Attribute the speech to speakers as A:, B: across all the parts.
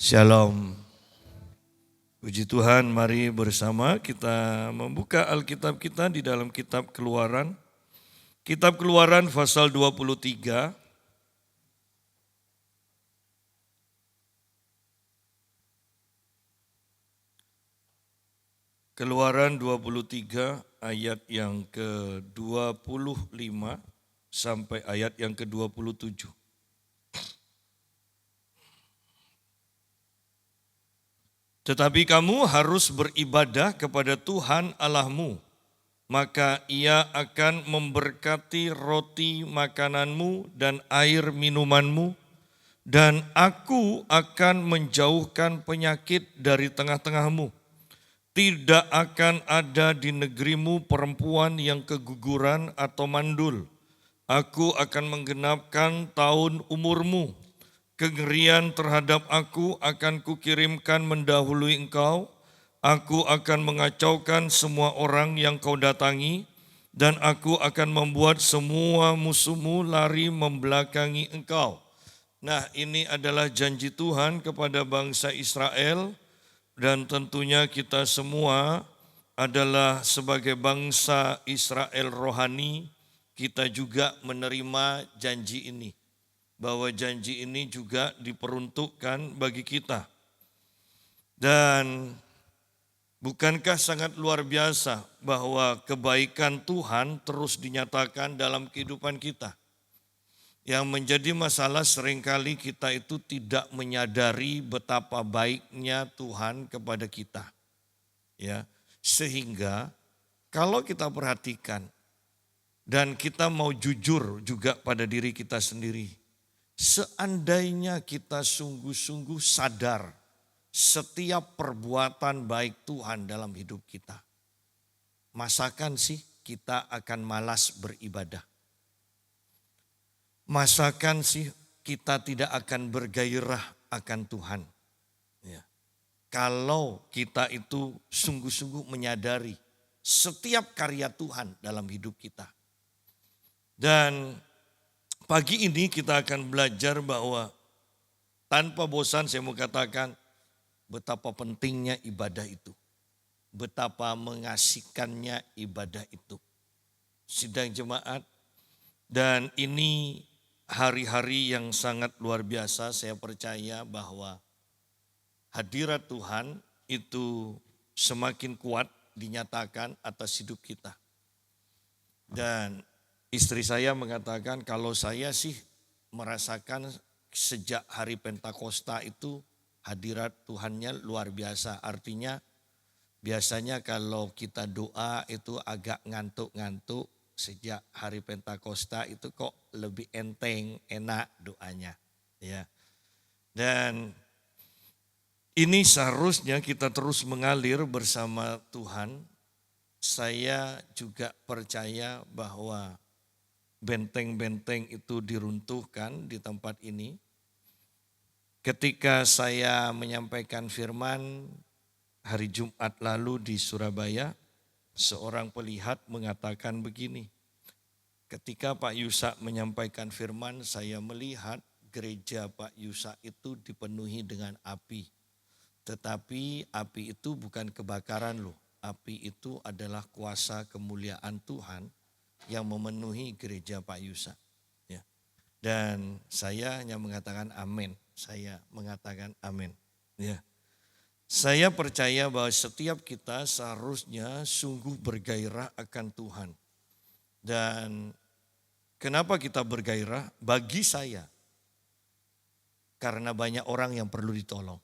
A: Shalom. Puji Tuhan, mari bersama kita membuka Alkitab kita di dalam kitab Keluaran. Kitab Keluaran pasal 23. Keluaran 23 ayat yang ke-25 sampai ayat yang ke-27. Tetapi kamu harus beribadah kepada Tuhan Allahmu, maka Ia akan memberkati roti makananmu dan air minumanmu, dan Aku akan menjauhkan penyakit dari tengah-tengahmu. Tidak akan ada di negerimu perempuan yang keguguran atau mandul. Aku akan menggenapkan tahun umurmu. Kengerian terhadap Aku akan kukirimkan mendahului engkau. Aku akan mengacaukan semua orang yang kau datangi, dan Aku akan membuat semua musuhmu lari membelakangi engkau. Nah, ini adalah janji Tuhan kepada bangsa Israel, dan tentunya kita semua adalah sebagai bangsa Israel rohani, kita juga menerima janji ini. Bahwa janji ini juga diperuntukkan bagi kita. Dan bukankah sangat luar biasa bahwa kebaikan Tuhan terus dinyatakan dalam kehidupan kita. Yang menjadi masalah seringkali kita itu tidak menyadari betapa baiknya Tuhan kepada kita. Ya, sehingga kalau kita perhatikan dan kita mau jujur juga pada diri kita sendiri. Seandainya kita sungguh-sungguh sadar setiap perbuatan baik Tuhan dalam hidup kita, masakan sih kita akan malas beribadah? Masakan sih kita tidak akan bergairah akan Tuhan? Ya. Kalau kita itu sungguh-sungguh menyadari setiap karya Tuhan dalam hidup kita. Dan pagi ini kita akan belajar bahwa tanpa bosan saya mau katakan betapa pentingnya ibadah itu. Betapa mengasihkannya ibadah itu. Sidang jemaat, dan ini hari-hari yang sangat luar biasa. Saya percaya bahwa hadirat Tuhan itu semakin kuat dinyatakan atas hidup kita. Dan istri saya mengatakan kalau saya sih merasakan sejak hari Pentakosta itu hadirat Tuhannya luar biasa. Artinya biasanya kalau kita doa itu agak ngantuk-ngantuk, sejak hari Pentakosta itu kok lebih enteng, enak doanya. Ya. Dan ini seharusnya kita terus mengalir bersama Tuhan. Saya juga percaya bahwa benteng-benteng itu diruntuhkan di tempat ini. Ketika saya menyampaikan firman hari Jumat lalu di Surabaya, seorang pelihat mengatakan begini. Ketika Pak Yusak menyampaikan firman, saya melihat gereja Pak Yusak itu dipenuhi dengan api. Tetapi api itu bukan kebakaran loh. Api itu adalah kuasa kemuliaan Tuhan yang memenuhi gereja Pak Yusak. Ya. Dan saya hanya mengatakan amin. Saya mengatakan amin. Ya. Saya percaya bahwa setiap kita seharusnya sungguh bergairah akan Tuhan. Dan kenapa kita bergairah? Bagi saya, karena banyak orang yang perlu ditolong.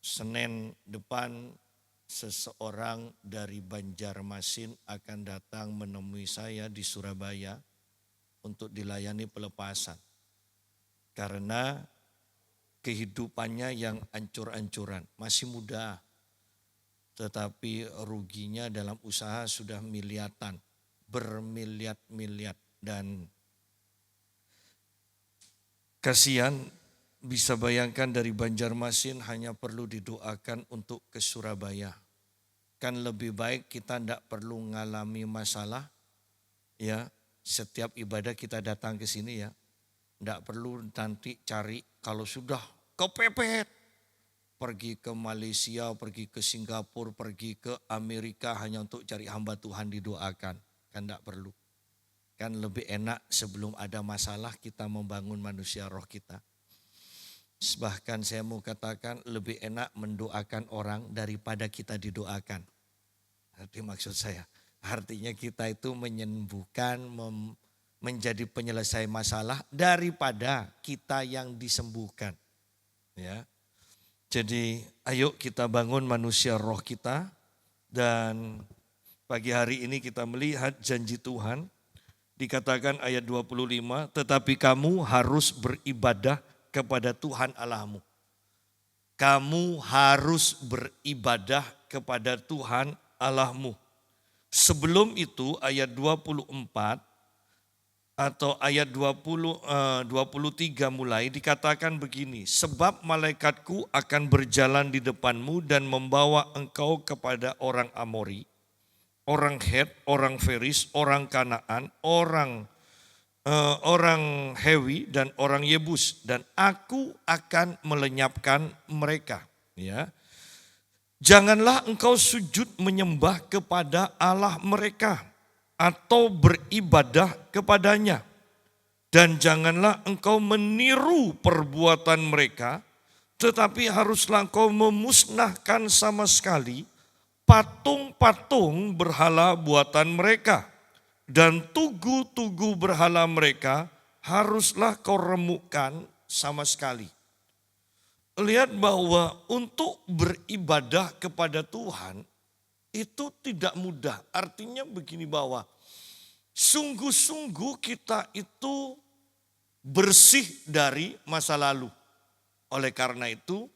A: Senin depan seseorang dari Banjarmasin akan datang menemui saya di Surabaya untuk dilayani pelepasan. Karena kehidupannya yang ancur-ancuran, masih muda. Tetapi ruginya dalam usaha sudah miliatan, bermiliat-miliat. Dan kasihan, bisa bayangkan dari Banjarmasin hanya perlu didoakan untuk ke Surabaya. Kan lebih baik kita tidak perlu mengalami masalah, ya. Setiap ibadah kita datang ke sini ya. Tidak perlu nanti cari kalau sudah kepepet, pergi ke Malaysia, pergi ke Singapura, pergi ke Amerika hanya untuk cari hamba Tuhan didoakan. Kan tidak perlu. Kan lebih enak sebelum ada masalah kita membangun manusia roh kita. Bahkan saya mau katakan lebih enak mendoakan orang daripada kita didoakan. Arti maksud saya, artinya kita itu menyembuhkan, menjadi penyelesai masalah daripada kita yang disembuhkan. Ya. Jadi ayo kita bangun manusia roh kita, dan pagi hari ini kita melihat janji Tuhan. Dikatakan ayat 25, tetapi kamu harus beribadah kepada Tuhan Allahmu. Kamu harus beribadah kepada Tuhan Allahmu. Sebelum itu ayat 24 atau ayat 23 mulai dikatakan begini. Sebab malaikatku akan berjalan di depanmu dan membawa engkau kepada orang Amori, orang Het, orang Feris, orang Kanaan, orang Hewi dan orang Yebus, dan aku akan melenyapkan mereka. Ya, janganlah engkau sujud menyembah kepada Allah mereka atau beribadah kepadanya, dan janganlah engkau meniru perbuatan mereka, tetapi haruslah engkau memusnahkan sama sekali patung-patung berhala buatan mereka, dan tugu-tugu berhala mereka haruslah kau remukkan sama sekali. Lihat bahwa untuk beribadah kepada Tuhan itu tidak mudah. Artinya begini, bahwa sungguh-sungguh kita itu bersih dari masa lalu. Oleh karena itu,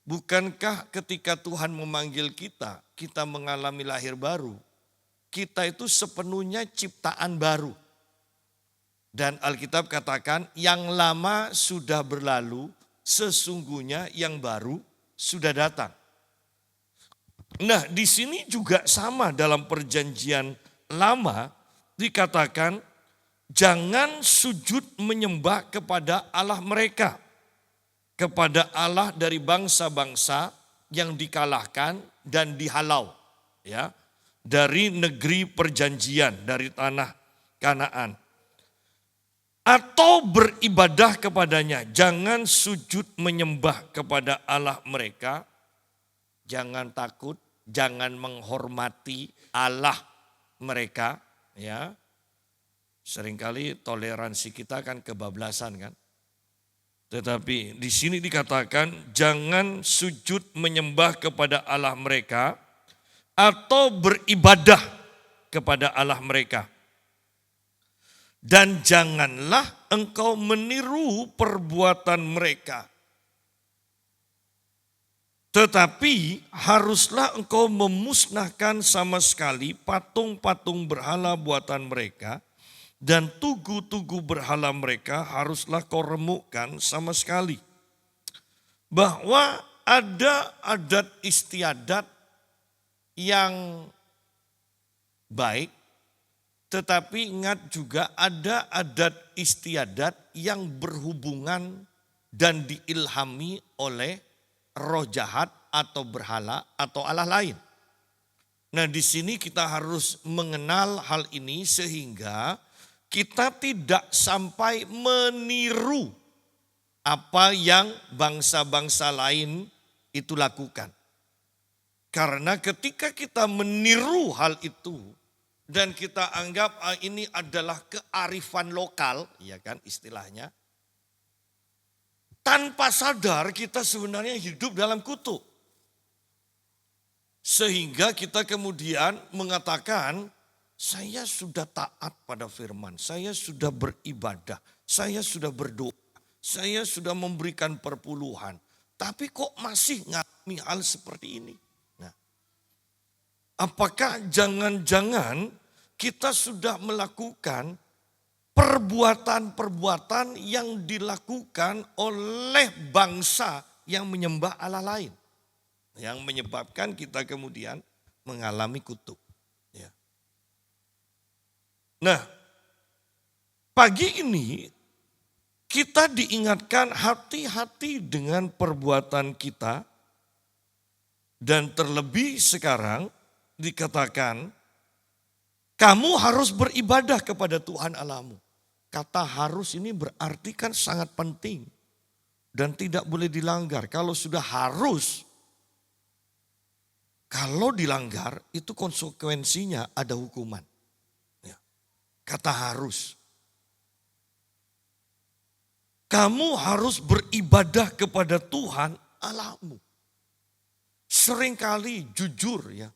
A: bukankah ketika Tuhan memanggil kita, kita mengalami lahir baru, kita itu sepenuhnya ciptaan baru. Dan Alkitab katakan yang lama sudah berlalu, sesungguhnya yang baru sudah datang. Nah, di sini juga sama, dalam perjanjian lama dikatakan jangan sujud menyembah kepada Allah mereka, kepada Allah dari bangsa-bangsa yang dikalahkan dan dihalau, ya, dari negeri perjanjian, dari tanah Kanaan. Atau beribadah kepadanya, jangan sujud menyembah kepada Allah mereka, jangan takut, jangan menghormati Allah mereka, ya. Seringkali toleransi kita kan kebablasan kan. Tetapi di sini dikatakan jangan sujud menyembah kepada Allah mereka atau beribadah kepada Allah mereka. Dan janganlah engkau meniru perbuatan mereka. Tetapi haruslah engkau memusnahkan sama sekali patung-patung berhala buatan mereka, dan tugu-tugu berhala mereka haruslah kau remukkan sama sekali. Bahwa ada adat istiadat yang baik, tetapi ingat juga ada adat istiadat yang berhubungan dan diilhami oleh roh jahat atau berhala atau Allah lain. Nah, di sini kita harus mengenal hal ini sehingga kita tidak sampai meniru apa yang bangsa-bangsa lain itu lakukan. Karena ketika kita meniru hal itu dan kita anggap ini adalah kearifan lokal, ya kan istilahnya, tanpa sadar kita sebenarnya hidup dalam kutuk. Sehingga kita kemudian mengatakan, saya sudah taat pada firman, saya sudah beribadah, saya sudah berdoa, saya sudah memberikan perpuluhan. Tapi kok masih ngalami hal seperti ini? Nah, apakah jangan-jangan kita sudah melakukan perbuatan-perbuatan yang dilakukan oleh bangsa yang menyembah Allah lain, yang menyebabkan kita kemudian mengalami kutuk. Ya. Nah, pagi ini kita diingatkan hati-hati dengan perbuatan kita. Dan terlebih sekarang dikatakan, kamu harus beribadah kepada Tuhan Allahmu. Kata harus ini berarti kan sangat penting. Dan tidak boleh dilanggar. Kalau sudah harus, kalau dilanggar itu konsekuensinya ada hukuman. Ya. Kata harus. Kamu harus beribadah kepada Tuhan Allahmu. Seringkali jujur ya,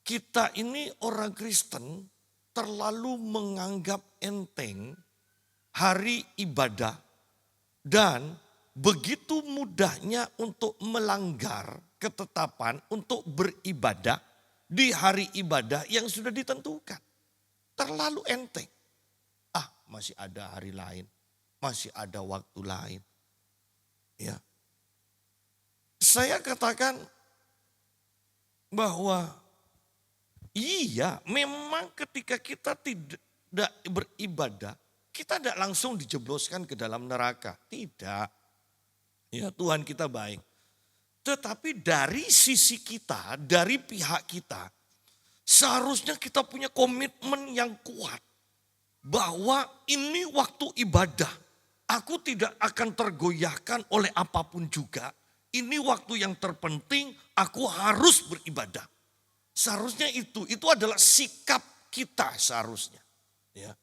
A: kita ini orang Kristen terlalu menganggap enteng hari ibadah dan begitu mudahnya untuk melanggar ketetapan untuk beribadah di hari ibadah yang sudah ditentukan. Terlalu enteng. Masih ada hari lain, masih ada waktu lain. Ya. Saya katakan bahwa iya, memang ketika kita tidak beribadah, kita tidak langsung dijebloskan ke dalam neraka. Tidak. Ya, Tuhan kita baik. Tetapi dari sisi kita, dari pihak kita, seharusnya kita punya komitmen yang kuat. Bahwa ini waktu ibadah. Aku tidak akan tergoyahkan oleh apapun juga. Ini waktu yang terpenting, aku harus beribadah. Seharusnya itu adalah sikap kita seharusnya. Ya.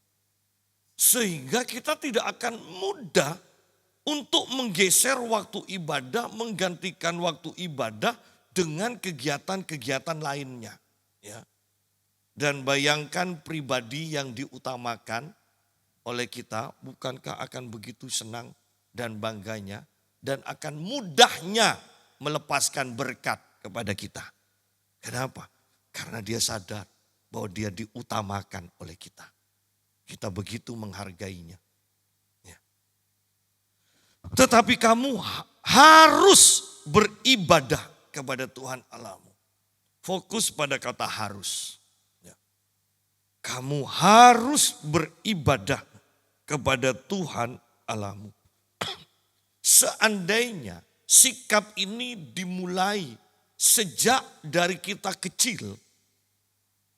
A: Sehingga kita tidak akan mudah untuk menggeser waktu ibadah, menggantikan waktu ibadah dengan kegiatan-kegiatan lainnya. Ya. Dan bayangkan pribadi yang diutamakan oleh kita, bukankah akan begitu senang dan bangganya dan akan mudahnya melepaskan berkat kepada kita. Kenapa? Karena dia sadar bahwa dia diutamakan oleh kita. Kita begitu menghargainya. Ya. Tetapi kamu harus beribadah kepada Tuhan Allahmu. Fokus pada kata harus. Ya. Kamu harus beribadah kepada Tuhan Allahmu. Seandainya sikap ini dimulai sejak dari kita kecil,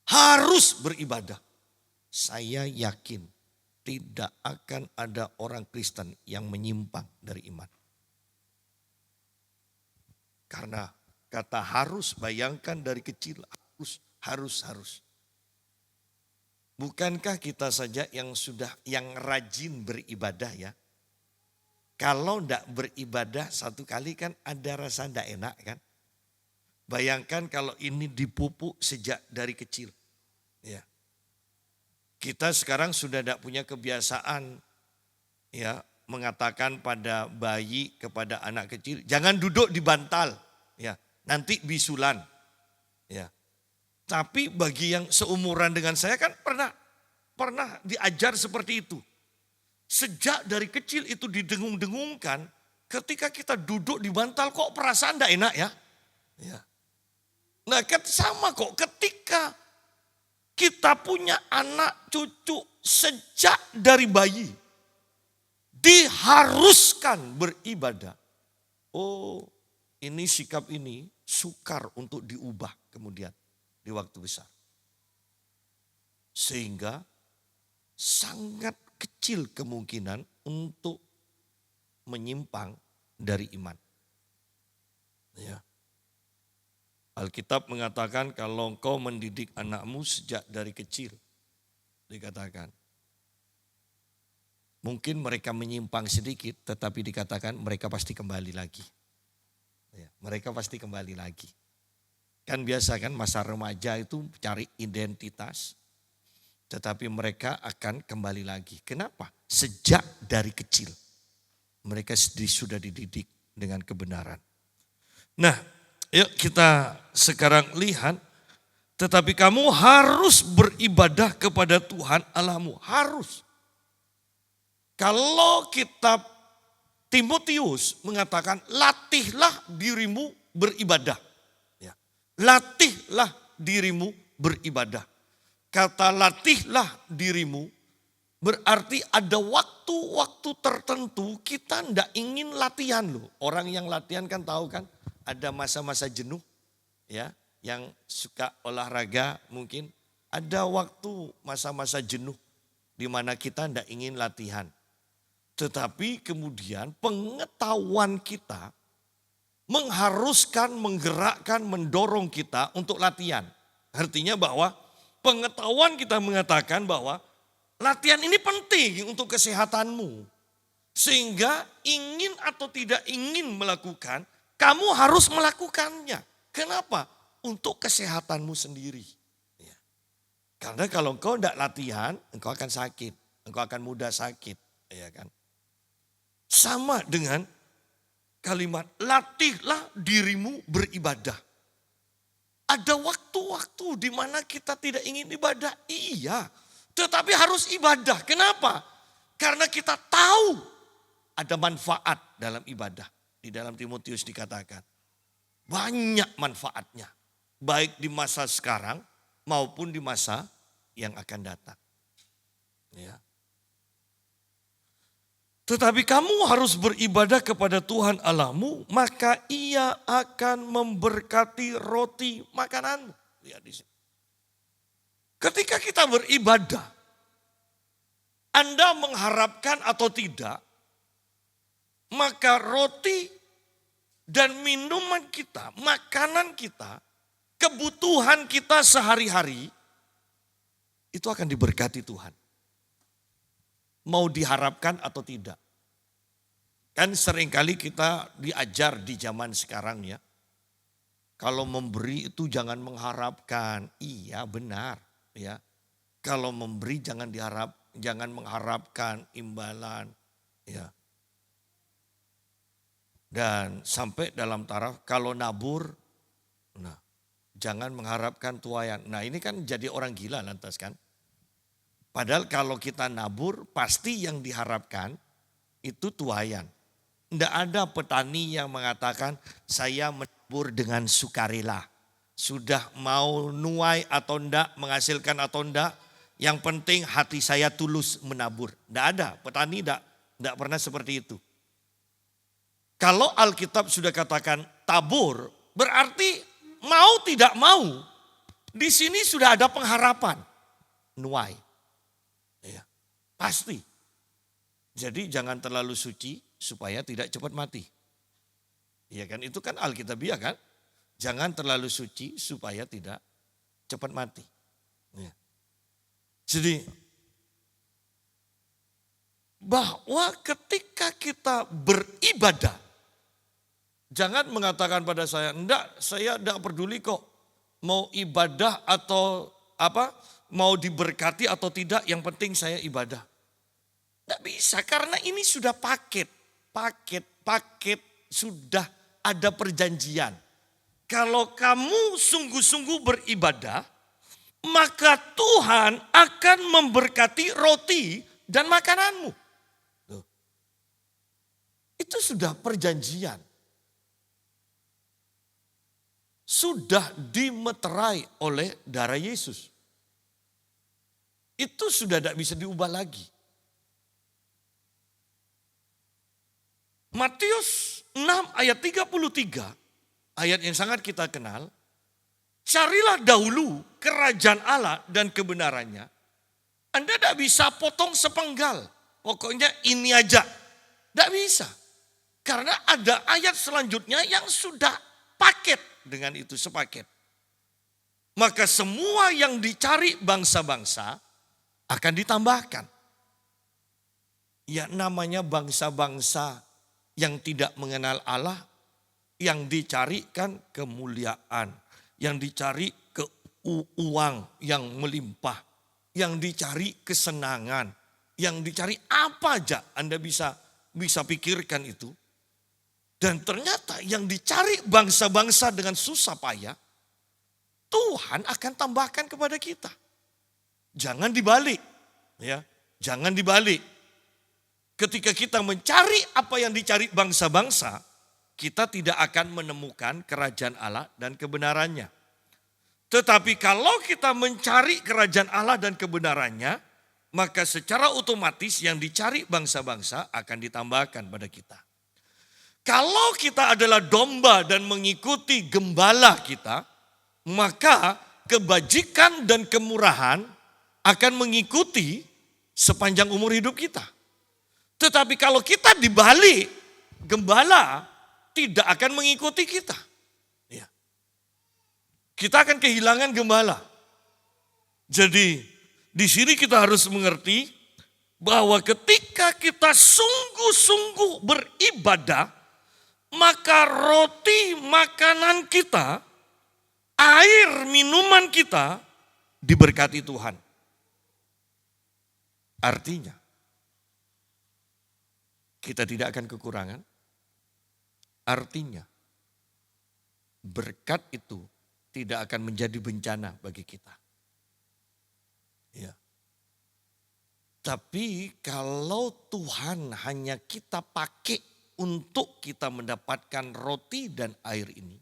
A: harus beribadah. Saya yakin tidak akan ada orang Kristen yang menyimpang dari iman. Karena kata harus, bayangkan dari kecil, harus. Bukankah kita saja yang rajin beribadah ya? Kalau tidak beribadah satu kali kan ada rasa tidak enak kan. Bayangkan kalau ini dipupuk sejak dari kecil. Ya. Kita sekarang sudah tidak punya kebiasaan ya mengatakan pada bayi, kepada anak kecil, jangan duduk di bantal. Ya, nanti bisulan. Ya. Tapi bagi yang seumuran dengan saya kan pernah diajar seperti itu. Sejak dari kecil itu didengung-dengungkan, ketika kita duduk di bantal kok perasaan tidak enak ya. Ya. Nah sama kok ketika kita punya anak cucu sejak dari bayi. Diharuskan beribadah. Oh ini sikap ini sukar untuk diubah kemudian di waktu besar. Sehingga sangat kecil kemungkinan untuk menyimpang dari iman. Ya. Alkitab mengatakan kalau engkau mendidik anakmu sejak dari kecil, dikatakan. Mungkin mereka menyimpang sedikit, tetapi dikatakan mereka pasti kembali lagi. Ya, mereka pasti kembali lagi. Kan biasa kan masa remaja itu cari identitas. Tetapi mereka akan kembali lagi. Kenapa? Sejak dari kecil. Mereka sudah dididik dengan kebenaran. Nah, yuk kita sekarang lihat. Tetapi kamu harus beribadah kepada Tuhan Allahmu. Harus. Kalau kitab Timotius mengatakan latihlah dirimu beribadah. Ya. Latihlah dirimu beribadah. Kata latihlah dirimu Berarti ada waktu-waktu tertentu kita ndak ingin latihan loh. Orang yang latihan kan tahu kan ada masa-masa jenuh ya. Yang suka olahraga mungkin ada waktu masa-masa jenuh di mana kita ndak ingin latihan. Tetapi kemudian pengetahuan kita mengharuskan, menggerakkan, mendorong kita untuk latihan. Artinya bahwa pengetahuan kita mengatakan bahwa latihan ini penting untuk kesehatanmu. Sehingga ingin atau tidak ingin melakukan, kamu harus melakukannya. Kenapa? Untuk kesehatanmu sendiri. Ya. Karena kalau engkau tidak latihan, engkau akan sakit. Engkau akan mudah sakit. Ya kan? Sama dengan kalimat, latihlah dirimu beribadah. Ada waktu-waktu di mana kita tidak ingin ibadah. Iya. Tetapi harus ibadah. Kenapa? Karena kita tahu ada manfaat dalam ibadah. Di dalam Timotius dikatakan. Banyak manfaatnya. Baik di masa sekarang maupun di masa yang akan datang. Ya. Tetapi kamu harus beribadah kepada Tuhan Allahmu. Maka ia akan memberkati roti makananmu. Lihat di sini. Ketika kita beribadah, Anda mengharapkan atau tidak, maka roti dan minuman kita, makanan kita, kebutuhan kita sehari-hari, itu akan diberkati Tuhan. Mau diharapkan atau tidak. Kan seringkali kita diajar di zaman sekarang ya. Kalau memberi itu jangan mengharapkan. Iya benar. Ya, kalau memberi jangan mengharapkan imbalan, ya. Dan sampai dalam taraf kalau nabur, nah jangan mengharapkan tuaian. Nah ini kan jadi orang gila lantas kan. Padahal kalau kita nabur pasti yang diharapkan itu tuaian. Tidak ada petani yang mengatakan saya menabur dengan sukarela. Sudah mau nuai atau enggak, menghasilkan atau enggak. Yang penting hati saya tulus menabur. Tidak ada, petani tidak pernah seperti itu. Kalau Alkitab sudah katakan tabur, berarti mau tidak mau, di sini sudah ada pengharapan. Nuai. Ya, pasti. Jadi jangan terlalu suci supaya tidak cepat mati. Iya kan, itu kan Alkitabiah kan. Jangan terlalu suci supaya tidak cepat mati. Ya. Jadi bahwa ketika kita beribadah, jangan mengatakan pada saya, enggak, saya enggak peduli kok mau ibadah atau apa, mau diberkati atau tidak, yang penting saya ibadah. Enggak bisa karena ini sudah paket sudah ada perjanjian. Kalau kamu sungguh-sungguh beribadah, maka Tuhan akan memberkati roti dan makananmu. Itu sudah perjanjian. Sudah dimeterai oleh darah Yesus. Itu sudah tidak bisa diubah lagi. Matius 6 ayat 33. Ayat yang sangat kita kenal, carilah dahulu kerajaan Allah dan kebenarannya. Anda tidak bisa potong sepenggal, pokoknya ini aja. Tidak bisa, karena ada ayat selanjutnya yang sudah paket dengan itu, sepaket. Maka semua yang dicari bangsa-bangsa akan ditambahkan. Ya namanya bangsa-bangsa yang tidak mengenal Allah, yang dicarikan kemuliaan, yang dicari uang yang melimpah, yang dicari kesenangan, yang dicari apa aja Anda bisa pikirkan itu. Dan ternyata yang dicari bangsa-bangsa dengan susah payah, Tuhan akan tambahkan kepada kita. Jangan dibalik, ya, jangan dibalik. Ketika kita mencari apa yang dicari bangsa-bangsa, kita tidak akan menemukan kerajaan Allah dan kebenarannya. Tetapi kalau kita mencari kerajaan Allah dan kebenarannya, maka secara otomatis yang dicari bangsa-bangsa akan ditambahkan pada kita. Kalau kita adalah domba dan mengikuti gembala kita, maka kebajikan dan kemurahan akan mengikuti sepanjang umur hidup kita. Tetapi kalau kita dibalik, gembala tidak akan mengikuti kita. Ya. Kita akan kehilangan gembala. Jadi di sini kita harus mengerti bahwa ketika kita sungguh-sungguh beribadah, maka roti makanan kita, air minuman kita diberkati Tuhan. Artinya, kita tidak akan kekurangan. Artinya, berkat itu tidak akan menjadi bencana bagi kita. Ya. Tapi kalau Tuhan hanya kita pakai untuk kita mendapatkan roti dan air ini,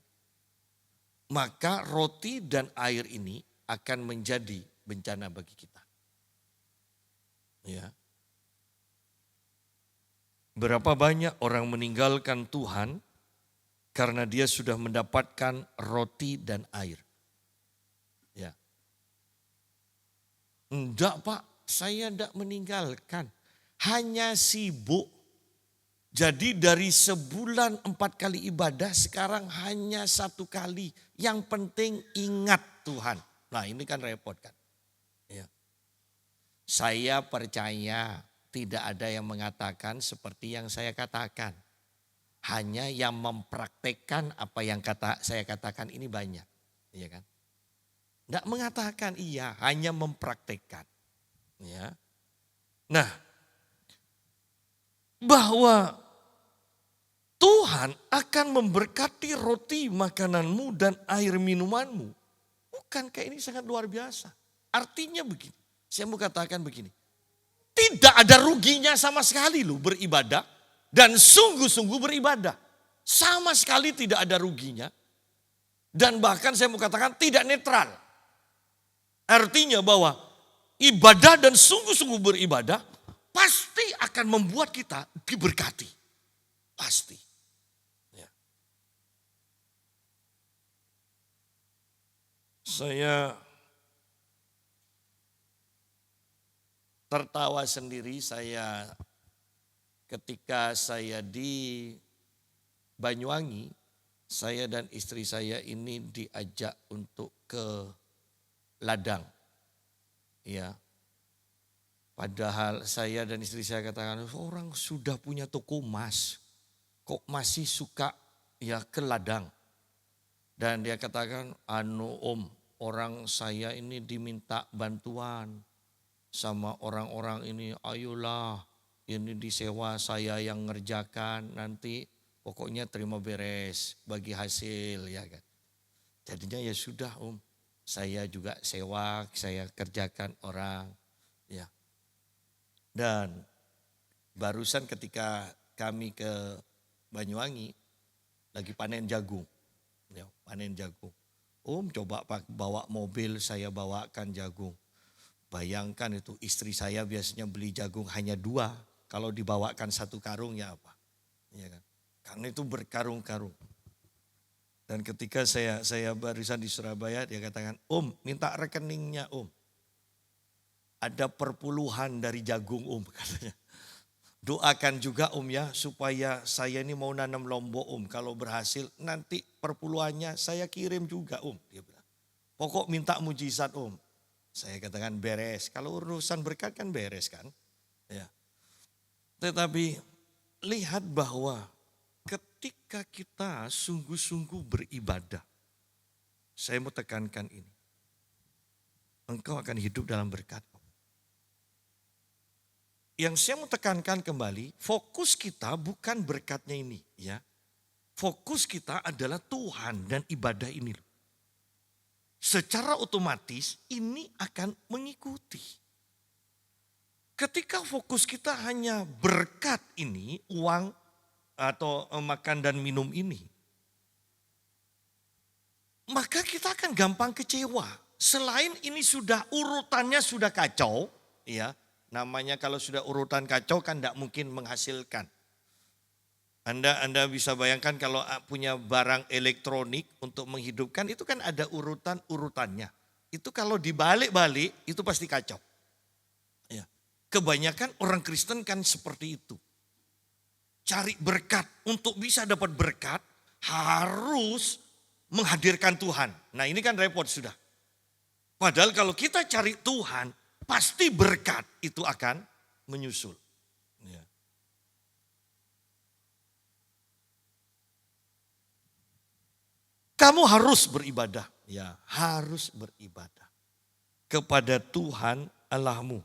A: maka roti dan air ini akan menjadi bencana bagi kita. Ya. Berapa banyak orang meninggalkan Tuhan karena dia sudah mendapatkan roti dan air. Ya. Enggak Pak, saya enggak meninggalkan. Hanya sibuk. Jadi dari sebulan 4 kali ibadah sekarang hanya 1 kali. Yang penting ingat Tuhan. Nah ini kan repot kan. Ya. Saya percaya tidak ada yang mengatakan seperti yang saya katakan. Hanya yang mempraktekkan apa yang saya katakan ini banyak. Iya kan? Tidak mengatakan iya, hanya mempraktekkan. Ya. Nah, bahwa Tuhan akan memberkati roti makananmu dan air minumanmu. Bukankah ini sangat luar biasa? Artinya begini, saya mau katakan begini. Tidak ada ruginya sama sekali loh beribadah dan sungguh-sungguh beribadah. Sama sekali tidak ada ruginya. Dan bahkan saya mau katakan tidak netral. Artinya bahwa ibadah dan sungguh-sungguh beribadah pasti akan membuat kita diberkati. Pasti. Ya. Saya tertawa sendiri ketika saya di Banyuwangi, saya dan istri saya ini diajak untuk ke ladang. Ya. Padahal saya dan istri saya katakan, orang sudah punya toko emas, kok masih suka ya ke ladang. Dan dia katakan, om, orang saya ini diminta bantuan sama orang-orang ini, ayolah ini disewa saya yang ngerjakan, nanti pokoknya terima beres bagi hasil ya kan. Jadinya ya sudah om, saya juga sewa, saya kerjakan orang ya. Dan barusan ketika kami ke Banyuwangi lagi panen jagung, ya, panen jagung. Om coba bawa mobil saya bawakan jagung. Bayangkan itu istri saya biasanya beli jagung hanya 2. Kalau dibawakan 1 karung ya apa? Ya kan? Karena itu berkarung-karung. Dan ketika saya barusan di Surabaya dia katakan, om minta rekeningnya om. Ada perpuluhan dari jagung om katanya. Doakan juga om ya supaya saya ini mau nanam lombok om. Kalau berhasil nanti perpuluhannya saya kirim juga om. Dia bilang, pokok minta mujizat om. Saya katakan beres, kalau urusan berkat kan beres kan. Ya. Tetapi lihat bahwa ketika kita sungguh-sungguh beribadah, saya mau tekankan ini. Engkau akan hidup dalam berkat. Yang saya mau tekankan kembali, fokus kita bukan berkatnya ini. Ya. Fokus kita adalah Tuhan dan ibadah ini. Secara otomatis ini akan mengikuti. Ketika fokus kita hanya berkat ini, uang atau makan dan minum ini, maka kita akan gampang kecewa. Selain ini sudah urutannya sudah kacau, ya, Namanya kalau sudah urutan kacau kan tidak mungkin menghasilkan. Anda bisa bayangkan kalau punya barang elektronik untuk menghidupkan itu kan ada urutannya. Itu kalau dibalik-balik itu pasti kacau. Ya. Kebanyakan orang Kristen kan seperti itu. Cari berkat, untuk bisa dapat berkat harus menghadirkan Tuhan. Nah ini kan repot sudah. Padahal kalau kita cari Tuhan, pasti berkat itu akan menyusul. Ya. Kamu harus beribadah. Ya, harus beribadah kepada Tuhan Allahmu.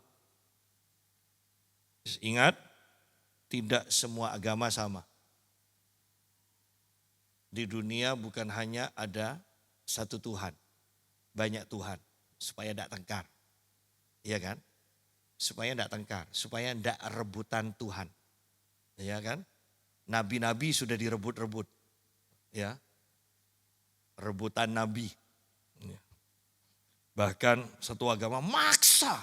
A: Ingat, tidak semua agama sama. Di dunia bukan hanya ada satu Tuhan, banyak Tuhan, supaya tidak tengkar. Iya kan? Supaya tidak tengkar, supaya tidak rebutan Tuhan. Iya kan? Nabi-nabi sudah direbut-rebut. Ya. Rebutan nabi. Bahkan satu agama maksa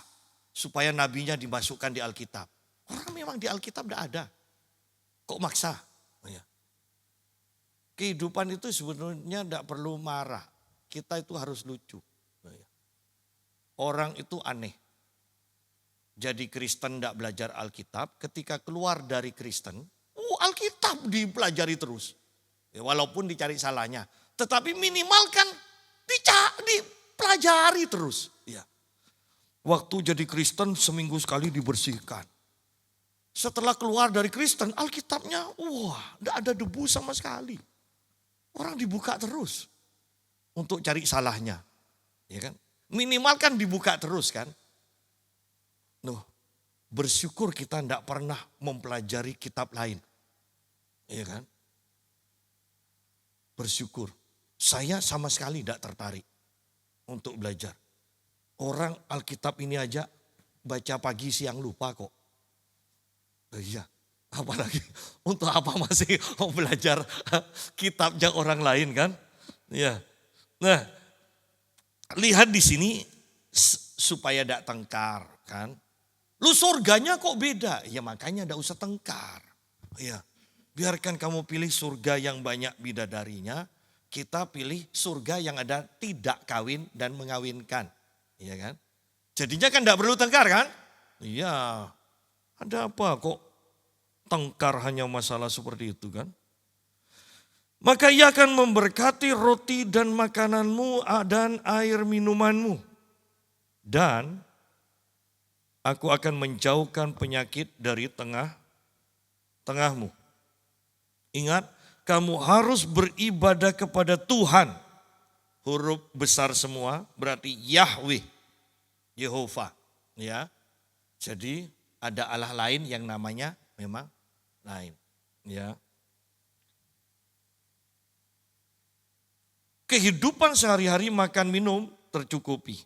A: supaya nabinya dimasukkan di Alkitab. Orang memang di Alkitab tidak ada. Kok maksa? Kehidupan itu sebenarnya tidak perlu marah. Kita itu harus lucu. Orang itu aneh. Jadi Kristen tidak belajar Alkitab. Ketika keluar dari Kristen, Alkitab dipelajari terus. Walaupun dicari salahnya. Tetapi minimal kan dipelajari terus. Ya. Waktu jadi Kristen seminggu sekali dibersihkan. Setelah keluar dari Kristen, Alkitabnya tidak ada debu sama sekali. Orang dibuka terus untuk cari salahnya. Ya kan? Minimal kan dibuka terus kan. Bersyukur kita tidak pernah mempelajari kitab lain. Ya kan? Bersyukur. Saya sama sekali tidak tertarik untuk belajar. Orang Alkitab ini aja baca pagi siang lupa kok. Iya, apalagi untuk apa masih mau belajar kitabnya orang lain kan? Ya. Nah, lihat di sini supaya tidak tengkar kan. Lu surganya kok beda? Ya makanya tidak usah tengkar. Ya, biarkan kamu pilih surga yang banyak bidadarinya. Kita pilih surga yang ada tidak kawin dan mengawinkan. Iya kan? Jadinya kan tidak perlu tengkar kan? Iya. Ada apa kok tengkar hanya masalah seperti itu kan? Maka ia akan memberkati roti dan makananmu dan air minumanmu. Dan aku akan menjauhkan penyakit dari tengahmu. Ingat, kamu harus beribadah kepada Tuhan. Huruf besar semua berarti Yahweh, Yehova. Ya, jadi ada Allah lain yang namanya memang lain. Ya. Kehidupan sehari-hari makan minum tercukupi.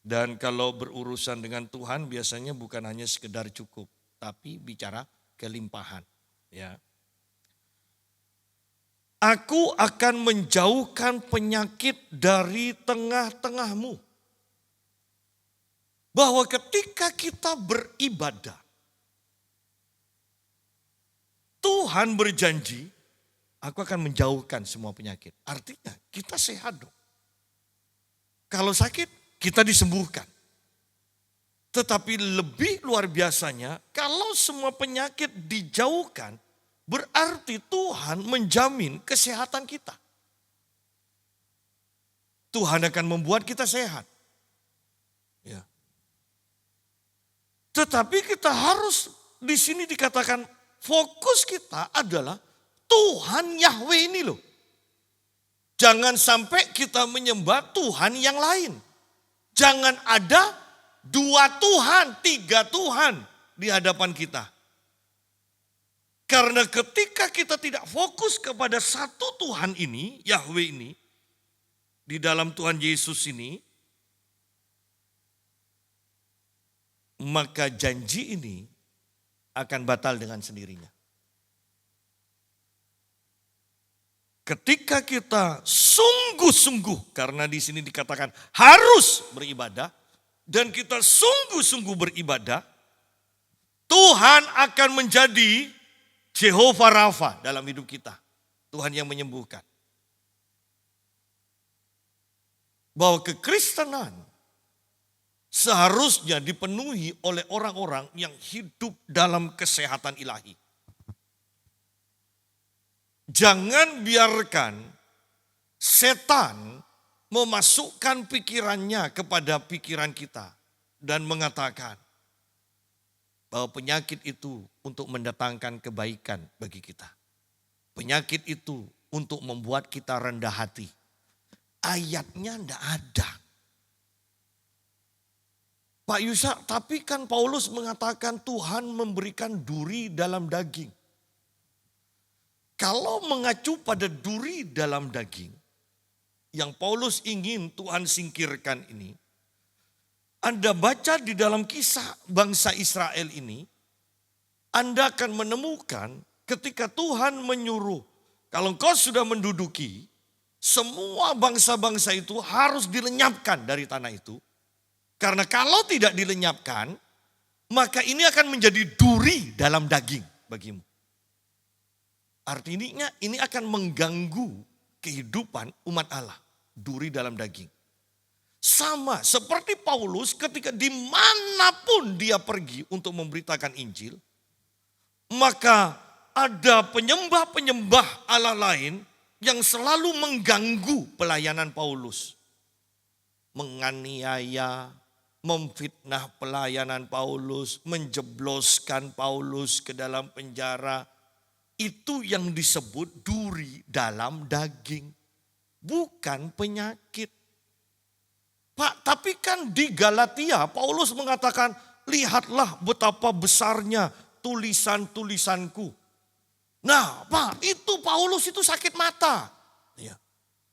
A: Dan kalau berurusan dengan Tuhan biasanya bukan hanya sekedar cukup, tapi bicara kelimpahan. Ya. Aku akan menjauhkan penyakit dari tengah-tengahmu. Bahwa ketika kita beribadah, Tuhan berjanji, aku akan menjauhkan semua penyakit. Artinya kita sehat dong. Kalau sakit, kita disembuhkan. Tetapi lebih luar biasanya, kalau semua penyakit dijauhkan, berarti Tuhan menjamin kesehatan kita. Tuhan akan membuat kita sehat. Ya. Tetapi kita harus di sini dikatakan fokus kita adalah Tuhan Yahweh ini loh. Jangan sampai kita menyembah Tuhan yang lain. Jangan ada 2 Tuhan, 3 Tuhan di hadapan kita. Karena ketika kita tidak fokus kepada satu Tuhan ini, Yahweh ini, di dalam Tuhan Yesus ini, maka janji ini akan batal dengan sendirinya. Ketika kita sungguh-sungguh, karena di sini dikatakan harus beribadah, dan kita sungguh-sungguh beribadah, Tuhan akan menjadi Jehovah Rafa dalam hidup kita. Tuhan yang menyembuhkan. Bahwa kekristenan seharusnya dipenuhi oleh orang-orang yang hidup dalam kesehatan ilahi. Jangan biarkan setan memasukkan pikirannya kepada pikiran kita dan mengatakan bahwa penyakit itu untuk mendatangkan kebaikan bagi kita. Penyakit itu untuk membuat kita rendah hati. Ayatnya tidak ada. Pak Yusa, tapi kan Paulus mengatakan Tuhan memberikan duri dalam daging. Kalau mengacu pada duri dalam daging, yang Paulus ingin Tuhan singkirkan ini, Anda baca di dalam kisah bangsa Israel ini, Anda akan menemukan ketika Tuhan menyuruh, kalau engkau sudah menduduki, semua bangsa-bangsa itu harus dilenyapkan dari tanah itu. Karena kalau tidak dilenyapkan, maka ini akan menjadi duri dalam daging bagimu. Artinya ini akan mengganggu kehidupan umat Allah. Duri dalam daging. Sama seperti Paulus ketika dimanapun dia pergi untuk memberitakan Injil, maka ada penyembah-penyembah Allah lain yang selalu mengganggu pelayanan Paulus. Menganiaya, memfitnah pelayanan Paulus, menjebloskan Paulus ke dalam penjara. Itu yang disebut duri dalam daging. Bukan penyakit. Pak, tapi kan di Galatia Paulus mengatakan, lihatlah betapa besarnya tulisan-tulisanku. Nah, Pak, itu Paulus itu sakit mata. Ya.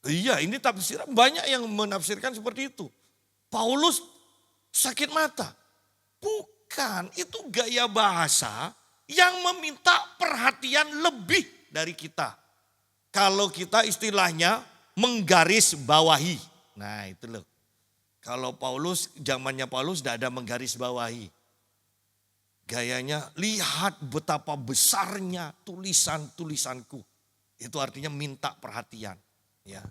A: Iya, ini tafsiran banyak yang menafsirkan seperti itu. Paulus sakit mata. Bukan, itu gaya bahasa yang meminta perhatian lebih dari kita. Kalau kita istilahnya menggaris bawahi. Nah, itu loh. Kalau Paulus, zamannya Paulus tidak ada menggaris bawahi. Gayanya, lihat betapa besarnya tulisan-tulisanku. Itu artinya minta perhatian. Ya.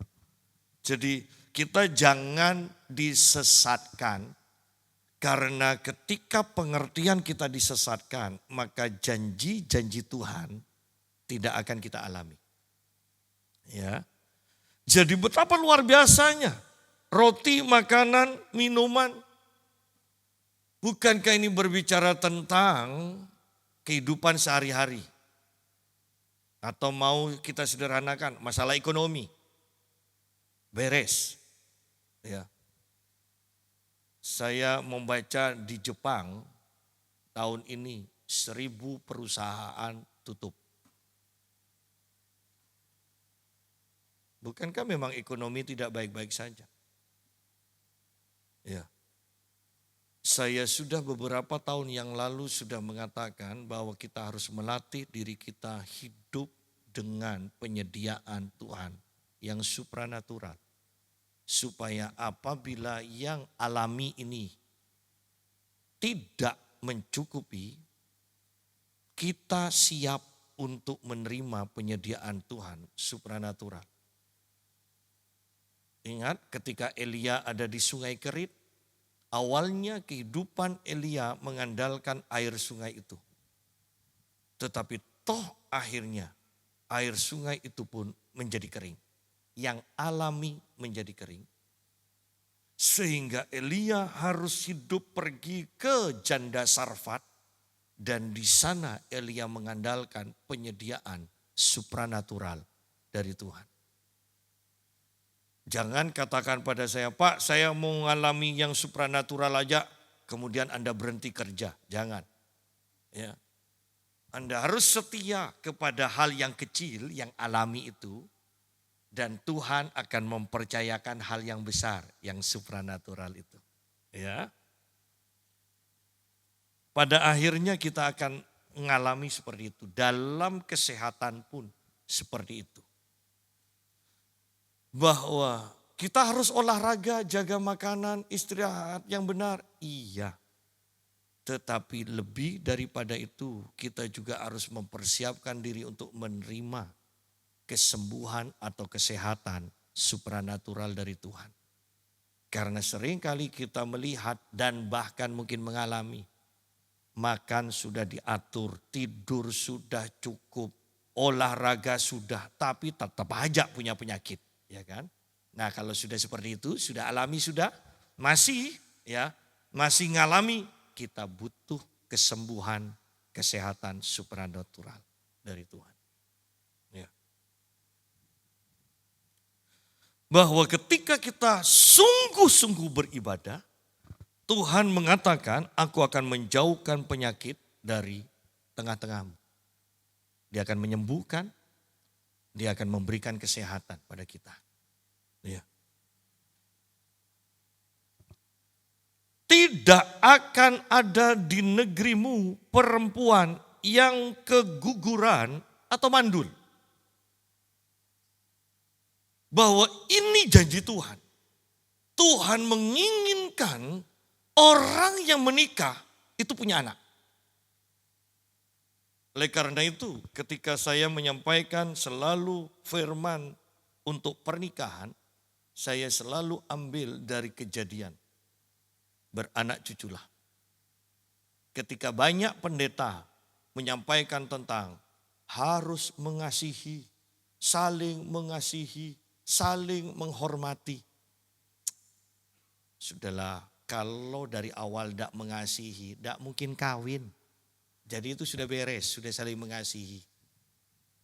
A: Jadi kita jangan disesatkan. Karena ketika pengertian kita disesatkan, maka janji-janji Tuhan tidak akan kita alami. Ya. Jadi betapa luar biasanya. Roti, makanan, minuman. Bukankah ini berbicara tentang kehidupan sehari-hari? Atau mau kita sederhanakan masalah ekonomi? Beres. Ya. Saya membaca di Jepang tahun ini 1.000 perusahaan tutup. Bukankah memang ekonomi tidak baik-baik saja? Ya. Saya sudah beberapa tahun yang lalu sudah mengatakan bahwa kita harus melatih diri kita hidup dengan penyediaan Tuhan yang supranatural. Supaya apabila yang alami ini tidak mencukupi, kita siap untuk menerima penyediaan Tuhan supranatural. Ingat ketika Elia ada di sungai Kerit, awalnya kehidupan Elia mengandalkan air sungai itu. Tetapi toh akhirnya air sungai itu pun menjadi kering. Yang alami menjadi kering. Sehingga Elia harus hidup pergi ke Janda Sarfat. Dan di sana Elia mengandalkan penyediaan supranatural dari Tuhan. Jangan katakan pada saya, Pak, saya mau mengalami yang supranatural aja, kemudian Anda berhenti kerja. Jangan. Ya. Anda harus setia kepada hal yang kecil, yang alami itu. Dan Tuhan akan mempercayakan hal yang besar, yang supranatural itu. Ya. Pada akhirnya kita akan mengalami seperti itu. Dalam kesehatan pun seperti itu. Bahwa Kita harus olahraga, jaga makanan, istirahat yang benar. Iya. Tetapi lebih daripada itu, kita juga harus mempersiapkan diri untuk menerima kesembuhan atau kesehatan supranatural dari Tuhan. Karena seringkali kita melihat dan bahkan mungkin mengalami, makan sudah diatur, tidur sudah cukup, olahraga sudah, tapi tetap aja punya penyakit, ya kan? Nah, kalau sudah seperti itu, sudah alami sudah, masih ngalami, kita butuh kesembuhan, kesehatan supranatural dari Tuhan. Ya. Bahwa ketika kita sungguh-sungguh beribadah, Tuhan mengatakan, aku akan menjauhkan penyakit dari tengah-tengahmu. Dia akan menyembuhkan, dia akan memberikan kesehatan pada kita. Ya. Tidak akan ada di negerimu perempuan yang keguguran atau mandul. Bahwa ini janji Tuhan. Tuhan menginginkan orang yang menikah itu punya anak. Oleh karena itu, ketika saya menyampaikan selalu firman untuk pernikahan, saya selalu ambil dari Kejadian. Beranak cuculah. Ketika banyak pendeta menyampaikan tentang harus mengasihi, saling menghormati. Sudahlah, kalau dari awal tidak mengasihi, tidak mungkin kawin. Jadi itu sudah beres, sudah saling mengasihi.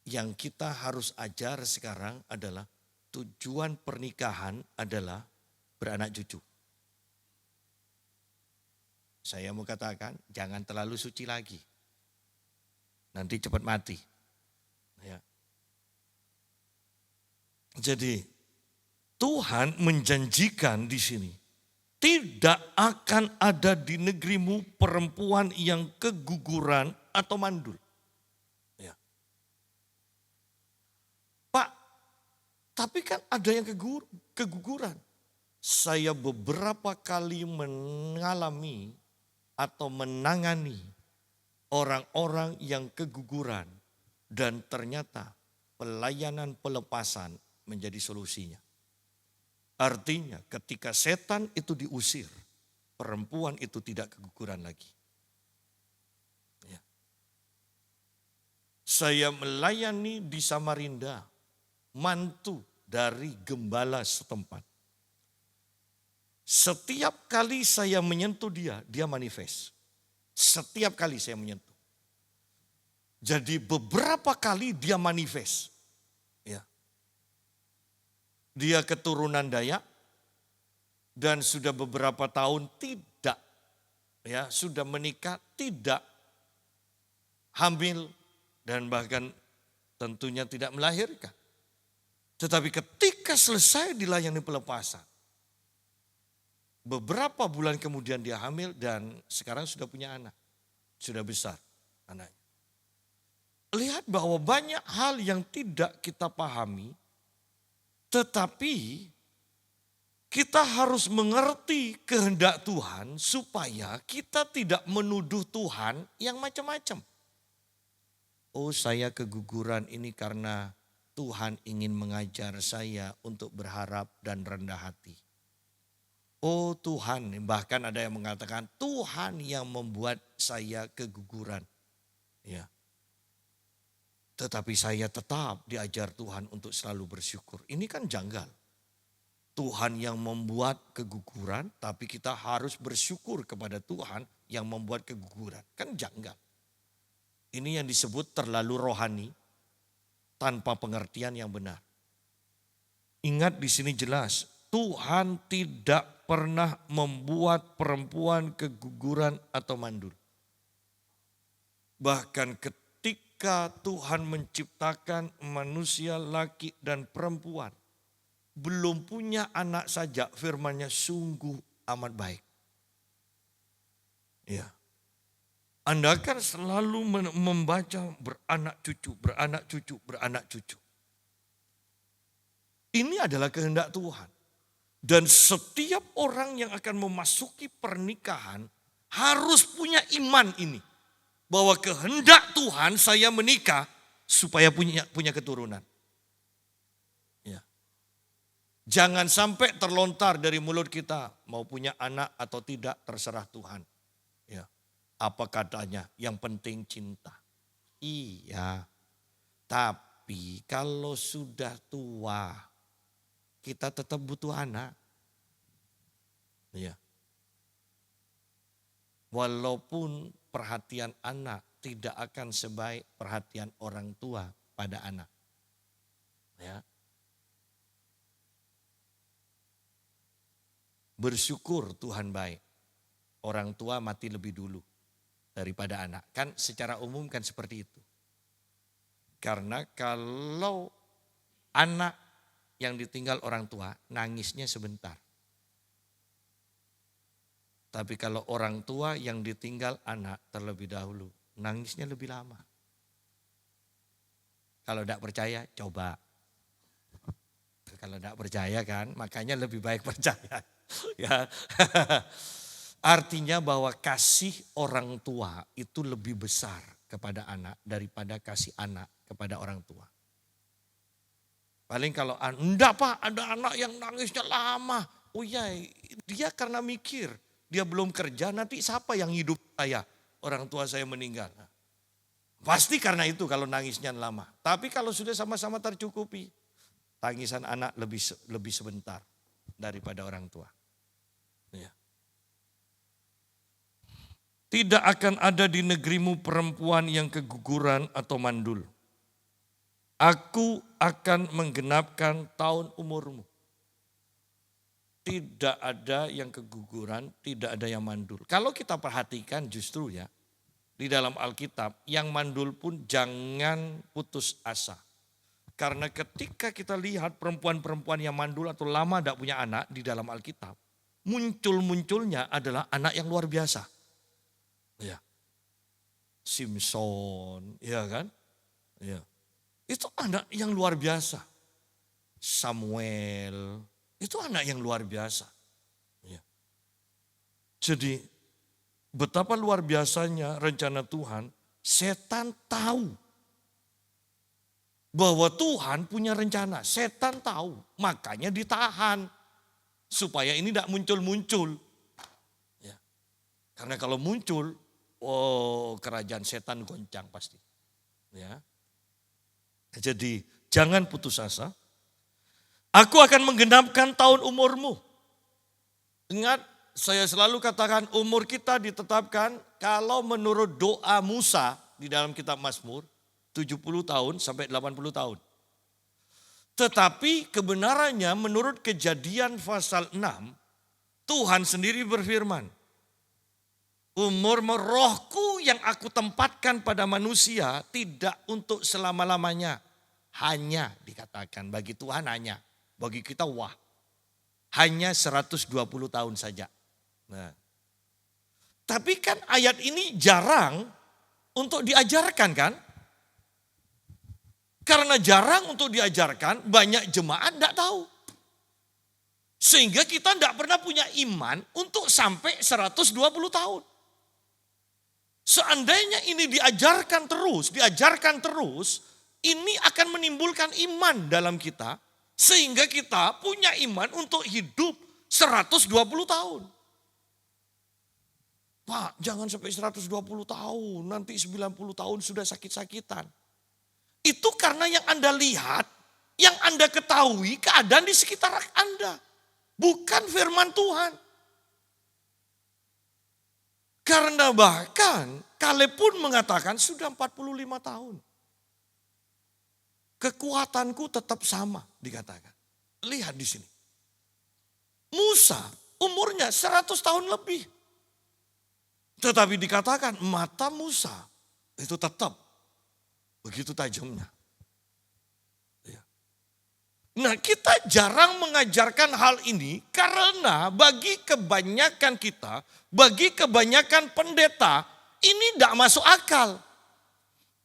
A: Yang kita harus ajar sekarang adalah tujuan pernikahan adalah beranak cucu. Saya mau katakan jangan terlalu suci lagi. Nanti cepat mati. Ya. Jadi Tuhan menjanjikan di sini. Tidak akan ada di negerimu perempuan yang keguguran atau mandul. Ya. Pak, tapi kan ada yang keguguran. Saya beberapa kali mengalami atau menangani orang-orang yang keguguran. Dan ternyata pelayanan pelepasan menjadi solusinya. Artinya ketika setan itu diusir, perempuan itu tidak keguguran lagi. Ya. Saya melayani di Samarinda, mantu dari gembala setempat. Setiap kali saya menyentuh dia, dia manifest. Setiap kali saya menyentuh. Jadi beberapa kali dia manifest. Ya. Dia keturunan Dayak dan sudah beberapa tahun tidak, ya, sudah menikah, tidak hamil dan bahkan tentunya tidak melahirkan. Tetapi ketika selesai dilayani pelepasan, beberapa bulan kemudian dia hamil dan sekarang sudah punya anak. Sudah besar anaknya. Lihat bahwa banyak hal yang tidak kita pahami. Tetapi kita harus mengerti kehendak Tuhan supaya kita tidak menuduh Tuhan yang macam-macam. Oh, saya keguguran ini karena Tuhan ingin mengajar saya untuk berharap dan rendah hati. Oh Tuhan, bahkan ada yang mengatakan Tuhan yang membuat saya keguguran. Ya. Tetapi saya tetap diajar Tuhan untuk selalu bersyukur. Ini kan janggal. Tuhan yang membuat keguguran, tapi kita harus bersyukur kepada Tuhan yang membuat keguguran. Kan janggal. Ini yang disebut terlalu rohani, tanpa pengertian yang benar. Ingat di sini jelas, Tuhan tidak pernah membuat perempuan keguguran atau mandul. Bahkan ketika Tuhan menciptakan manusia laki dan perempuan, belum punya anak saja firman-Nya sungguh amat baik. Ya. Anda kan selalu membaca beranak cucu, beranak cucu, beranak cucu. Ini adalah kehendak Tuhan. Dan setiap orang yang akan memasuki pernikahan harus punya iman ini. Bahwa kehendak Tuhan saya menikah supaya punya keturunan. Ya. Jangan sampai terlontar dari mulut kita mau punya anak atau tidak terserah Tuhan. Ya. Apa katanya? Yang penting cinta. Iya. Tapi kalau sudah tua kita tetap butuh anak. Ya. Walaupun perhatian anak tidak akan sebaik perhatian orang tua pada anak. Ya. Bersyukur Tuhan baik. Orang tua mati lebih dulu daripada anak. Kan secara umum kan seperti itu. Karena kalau anak yang ditinggal orang tua nangisnya sebentar. Tapi kalau orang tua yang ditinggal anak terlebih dahulu, nangisnya lebih lama. Kalau tidak percaya, coba. Kalau tidak percaya kan, makanya lebih baik percaya. Ya. Artinya bahwa kasih orang tua itu lebih besar kepada anak daripada kasih anak kepada orang tua. Paling kalau enggak Pak, ada anak yang nangisnya lama. Oh iya, dia karena mikir. Dia belum kerja, nanti siapa yang hidup saya? Orang tua saya meninggal. Pasti karena itu kalau nangisnya lama. Tapi kalau sudah sama-sama tercukupi, tangisan anak lebih sebentar daripada orang tua. Ya. Tidak akan ada di negerimu perempuan yang keguguran atau mandul. Aku akan menggenapkan tahun umurmu. Tidak ada yang keguguran, tidak ada yang mandul. Kalau kita perhatikan justru ya, di dalam Alkitab, yang mandul pun jangan putus asa. Karena ketika kita lihat perempuan-perempuan yang mandul atau lama tidak punya anak di dalam Alkitab, muncul-munculnya adalah anak yang luar biasa. Ya. Simpson, ya kan? Ya. Itu anak yang luar biasa. Samuel, itu anak yang luar biasa. Ya. Jadi betapa luar biasanya rencana Tuhan, setan tahu bahwa Tuhan punya rencana. Setan tahu, makanya ditahan. Supaya ini tidak muncul-muncul. Ya. Karena kalau muncul, kerajaan setan goncang pasti. Ya. Jadi jangan putus asa. Aku akan menggenapkan tahun umurmu. Ingat, saya selalu katakan umur kita ditetapkan kalau menurut doa Musa di dalam kitab Mazmur 70 tahun sampai 80 tahun. Tetapi kebenarannya menurut Kejadian pasal 6, Tuhan sendiri berfirman, umur rohku yang aku tempatkan pada manusia tidak untuk selama-lamanya. Hanya dikatakan bagi Tuhan hanya. Bagi kita wah, hanya 120 tahun saja. Nah, tapi kan ayat ini jarang untuk diajarkan kan? Karena jarang untuk diajarkan, banyak jemaat tidak tahu. Sehingga kita tidak pernah punya iman untuk sampai 120 tahun. Seandainya ini diajarkan terus, ini akan menimbulkan iman dalam kita. Sehingga kita punya iman untuk hidup 120 tahun. Pak, jangan sampai 120 tahun, nanti 90 tahun sudah sakit-sakitan. Itu karena yang Anda lihat, yang Anda ketahui keadaan di sekitar Anda. Bukan firman Tuhan. Karena bahkan Kaleb pun mengatakan sudah 45 tahun. Kekuatanku tetap sama dikatakan. Lihat di sini. Musa umurnya 100 tahun lebih. Tetapi dikatakan mata Musa itu tetap begitu tajamnya. Ya. Nah, kita jarang mengajarkan hal ini karena bagi kebanyakan kita, bagi kebanyakan pendeta, ini tidak masuk akal.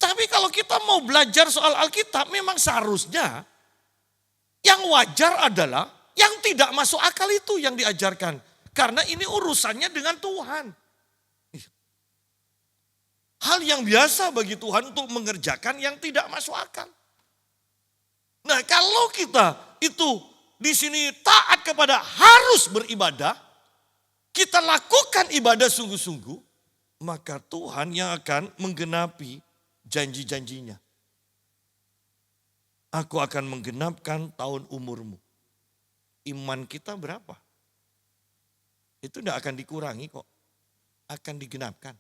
A: Tapi kalau kita mau belajar soal Alkitab memang seharusnya yang wajar adalah Yang tidak masuk akal itu yang diajarkan. Karena ini urusannya dengan Tuhan. Hal yang biasa bagi Tuhan untuk mengerjakan yang tidak masuk akal. Nah, kalau kita itu di sini taat kepada harus beribadah, kita lakukan ibadah sungguh-sungguh, maka Tuhan yang akan menggenapi janji-janjinya. Aku akan menggenapkan tahun umurmu. Iman kita berapa? Itu tidak akan dikurangi kok. Akan digenapkan.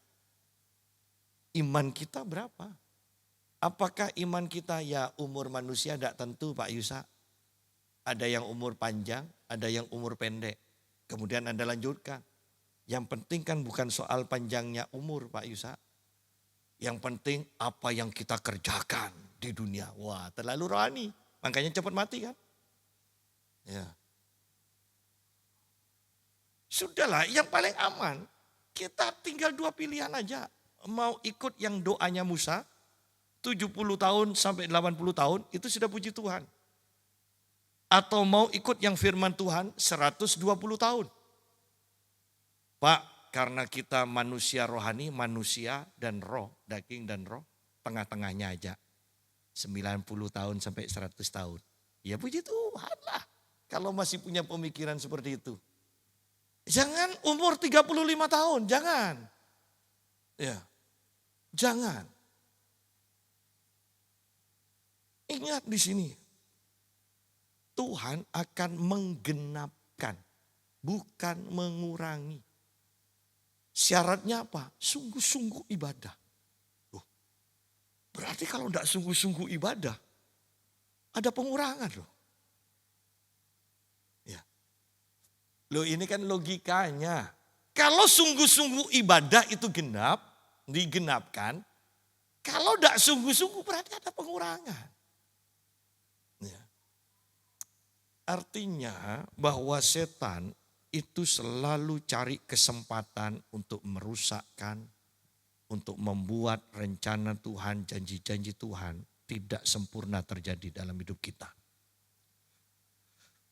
A: Iman kita berapa? Apakah iman kita ya umur manusia tidak tentu Pak Yusa? Ada yang umur panjang, ada yang umur pendek. Kemudian Anda lanjutkan. Yang penting kan bukan soal panjangnya umur Pak Yusa. Yang penting apa yang kita kerjakan di dunia. Wah, terlalu rohani. Makanya cepat mati kan? Ya. Sudahlah, yang paling aman. Kita tinggal dua pilihan aja. Mau ikut yang doanya Musa, 70 tahun sampai 80 tahun, itu sudah puji Tuhan. Atau mau ikut yang firman Tuhan 120 tahun. Pak, karena kita manusia rohani, manusia dan roh, daging dan roh, tengah-tengahnya aja. 90 tahun sampai 100 tahun. Ya puji Tuhan lah. Kalau masih punya pemikiran seperti itu. Jangan umur 35 tahun, jangan. Ya, jangan. Ingat di sini, Tuhan akan menggenapkan, bukan mengurangi. Syaratnya apa? Sungguh-sungguh ibadah. Berarti kalau tidak sungguh-sungguh ibadah, ada pengurangan loh. Ya. Loh ini kan logikanya. Kalau sungguh-sungguh ibadah itu genap, digenapkan. Kalau tidak sungguh-sungguh berarti ada pengurangan. Ya. Artinya bahwa setan itu selalu cari kesempatan untuk merusakkan, untuk membuat rencana Tuhan, janji-janji Tuhan tidak sempurna terjadi dalam hidup kita.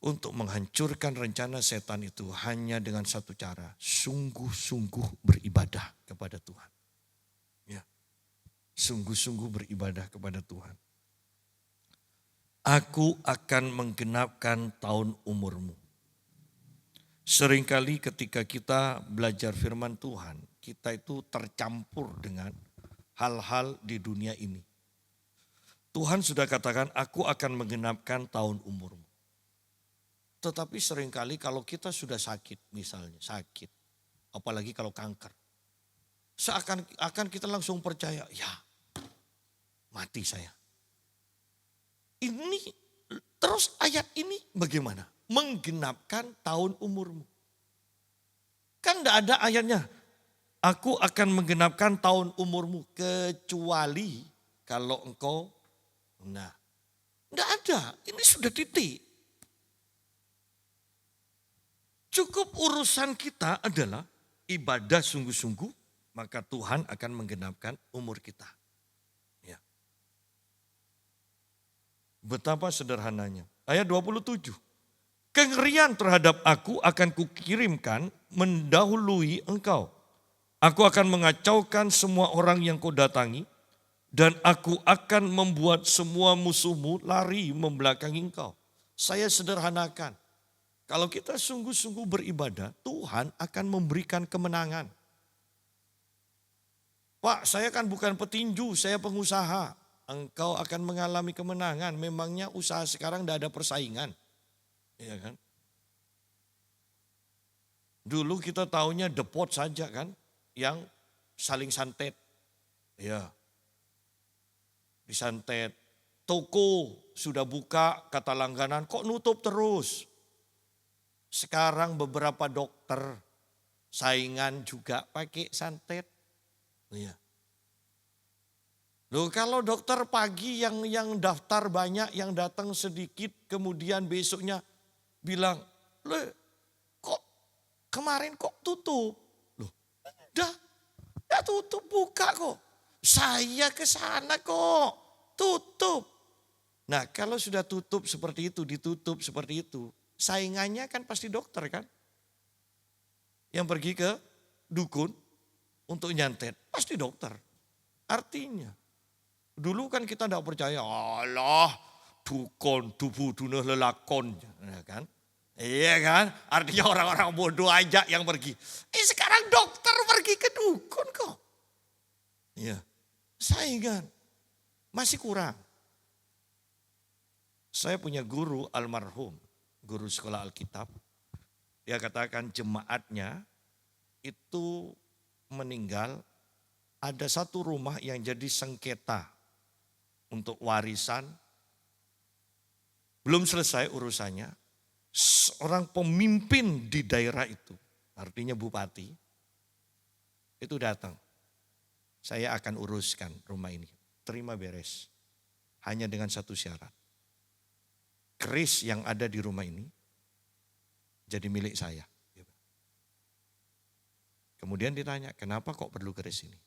A: Untuk menghancurkan rencana setan itu hanya dengan satu cara, sungguh-sungguh beribadah kepada Tuhan. Ya. Sungguh-sungguh beribadah kepada Tuhan. Aku akan menggenapkan tahun umurmu. Seringkali ketika kita belajar firman Tuhan, kita itu tercampur dengan hal-hal di dunia ini. Tuhan sudah katakan, aku akan menggenapkan tahun umurmu. Tetapi seringkali kalau kita sudah sakit, misalnya sakit, apalagi kalau kanker, seakan-akan kita langsung percaya, ya mati saya. Ini terus ayat ini bagaimana? Menggenapkan tahun umurmu. Kan tidak ada ayatnya. Aku akan menggenapkan tahun umurmu kecuali kalau engkau. Nah, tidak ada. Ini sudah titik. Cukup urusan kita adalah ibadah sungguh-sungguh, maka Tuhan akan menggenapkan umur kita. Ya. Betapa sederhananya. Ayat 27. Kengerian terhadap aku akan kukirimkan mendahului engkau. Aku akan mengacaukan semua orang yang kau datangi. Dan aku akan membuat semua musuhmu lari membelakangi engkau. Saya sederhanakan. Kalau kita sungguh-sungguh beribadah, Tuhan akan memberikan kemenangan. Pak, saya kan bukan petinju, saya pengusaha. Engkau akan mengalami kemenangan. Memangnya usaha sekarang tidak ada persaingan. Iya kan? Dulu kita taunya depot saja kan, yang saling santet. Ya, disantet. Toko sudah buka, kata langganan, kok nutup terus? Sekarang beberapa dokter saingan juga pakai santet. Iya. Loh kalau dokter pagi yang daftar banyak, yang datang sedikit, kemudian besoknya bilang, loh kok kemarin kok tutup? Loh udah tutup, buka kok. Saya ke sana kok, tutup. Nah kalau sudah tutup seperti itu, ditutup seperti itu, saingannya kan pasti dokter kan. Yang pergi ke dukun untuk nyantet, pasti dokter. Artinya, dulu kan kita tidak percaya, Allah dukun, tubuh dunuh lelakon. Ya kan? Iya kan, artinya orang-orang bodoh aja yang pergi. Sekarang dokter pergi ke dukun kok. Iya, saingan, masih kurang. Saya punya guru almarhum, guru sekolah Alkitab. Dia katakan jemaatnya itu meninggal, ada satu rumah yang jadi sengketa untuk warisan. Belum selesai urusannya, seorang pemimpin di daerah itu, artinya bupati, itu datang. Saya akan uruskan rumah ini, terima beres. Hanya dengan satu syarat. Keris yang ada di rumah ini jadi milik saya. Kemudian ditanya, kenapa kok perlu keris ini?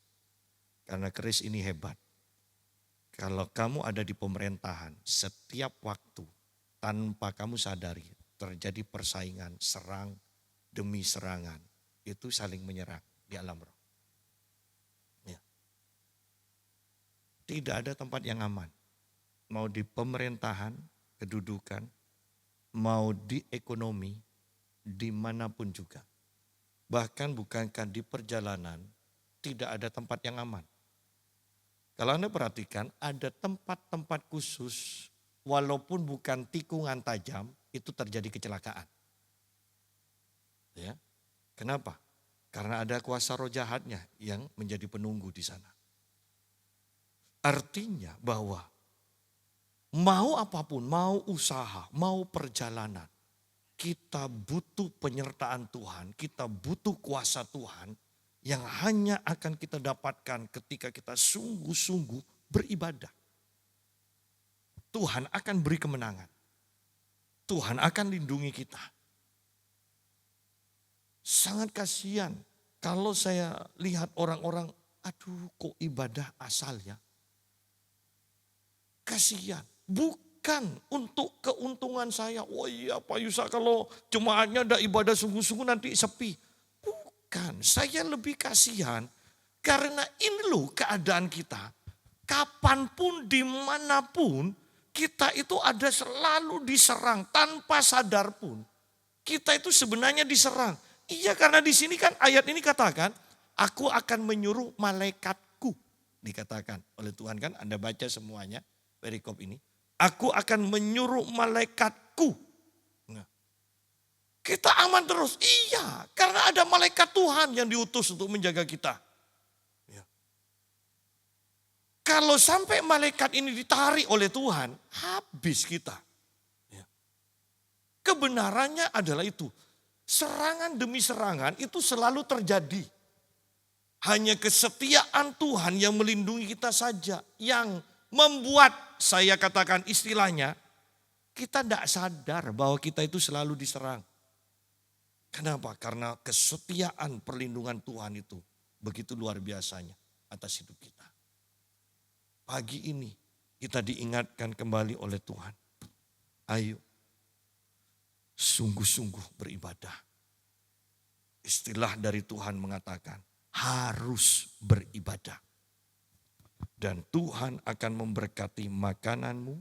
A: Karena keris ini hebat. Kalau kamu ada di pemerintahan, setiap waktu tanpa kamu sadari terjadi persaingan, serang demi serangan. Itu saling menyerang di alam roh. Ya. Tidak ada tempat yang aman. Mau di pemerintahan, kedudukan, mau di ekonomi, dimanapun juga. Bahkan bukankah di perjalanan tidak ada tempat yang aman. Kalau Anda perhatikan ada tempat-tempat khusus walaupun bukan tikungan tajam itu terjadi kecelakaan. Ya. Kenapa? Karena ada kuasa roh jahatnya yang menjadi penunggu di sana. Artinya bahwa mau apapun, mau usaha, mau perjalanan, kita butuh penyertaan Tuhan, kita butuh kuasa Tuhan yang hanya akan kita dapatkan ketika kita sungguh-sungguh beribadah. Tuhan akan beri kemenangan. Tuhan akan lindungi kita. Sangat kasihan kalau saya lihat orang-orang, aduh kok ibadah asal ya. Kasihan, bukan untuk keuntungan saya. Oh iya Pak Yusa kalau jemaatnya ada ibadah sungguh-sungguh nanti sepi. Bukan, saya lebih kasihan karena ini loh keadaan kita. Kapanpun, dimanapun, kita itu ada selalu diserang tanpa sadar pun. Kita itu sebenarnya diserang. Iya karena di sini kan ayat ini katakan, aku akan menyuruh malaikatku. Dikatakan oleh Tuhan kan, Anda baca semuanya perikop ini. Aku akan menyuruh malaikatku. Nah, kita aman terus. Iya, karena ada malaikat Tuhan yang diutus untuk menjaga kita. Ya. Kalau sampai malaikat ini ditarik oleh Tuhan, habis kita. Ya. Kebenarannya adalah itu. Serangan demi serangan itu selalu terjadi. Hanya kesetiaan Tuhan yang melindungi kita saja. Yang membuat, saya katakan istilahnya, kita tidak sadar bahwa kita itu selalu diserang. Kenapa? Karena kesetiaan perlindungan Tuhan itu begitu luar biasanya atas hidup kita. Pagi ini kita diingatkan kembali oleh Tuhan. Ayo, sungguh-sungguh beribadah. Istilah dari Tuhan mengatakan harus beribadah. Dan Tuhan akan memberkati makananmu,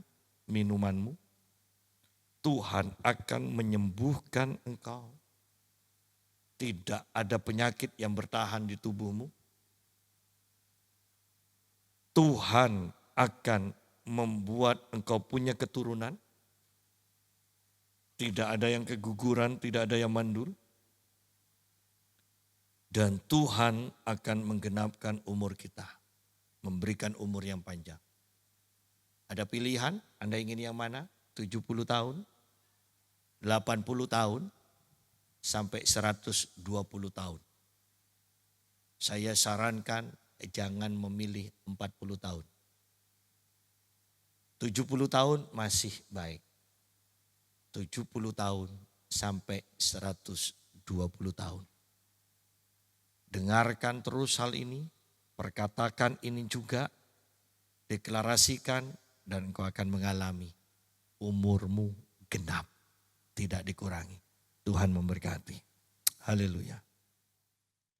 A: minumanmu. Tuhan akan menyembuhkan engkau. Tidak ada penyakit yang bertahan di tubuhmu. Tuhan akan membuat engkau punya keturunan. Tidak ada yang keguguran, tidak ada yang mandul. Dan Tuhan akan menggenapkan umur kita. Memberikan umur yang panjang. Ada pilihan, Anda ingin yang mana? 70 tahun, 80 tahun, sampai 120 tahun. Saya sarankan jangan memilih 40 tahun. 70 tahun masih baik. 70 tahun sampai 120 tahun. Dengarkan terus hal ini, perkatakan ini juga, deklarasikan dan engkau akan mengalami umurmu genap. tidak dikurangi. Tuhan memberkati. Haleluya.